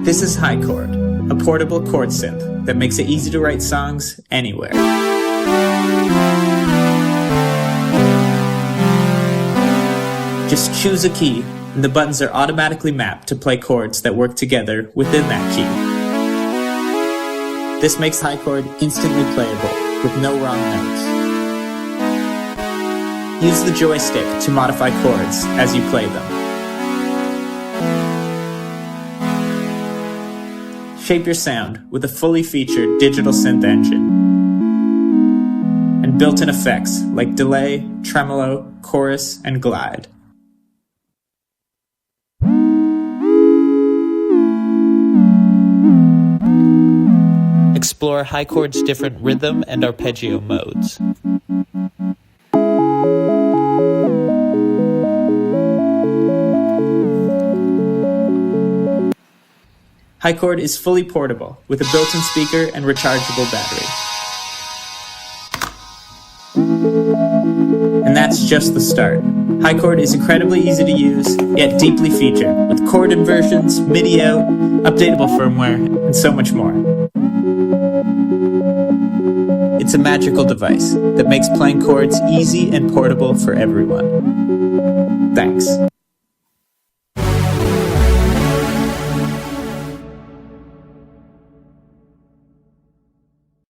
This is HiChord, a portable chord synth that makes it easy to write songs anywhere. Just choose a key, and the buttons are automatically mapped to play chords that work together within that key. This makes HiChord instantly playable, with no wrong notes. Use the joystick to modify chords as you play them. Shape your sound with a fully featured digital synth engine and built-in effects like delay, tremolo, chorus, and glide. Explore HiChord's different rhythm and arpeggio modes. HiChord is fully portable with a built-in speaker and rechargeable battery. And that's just the start. HiChord is incredibly easy to use, yet deeply featured, with chord inversions, MIDI out, updatable firmware, and so much more. It's a magical device that makes playing chords easy and portable for everyone. Thanks.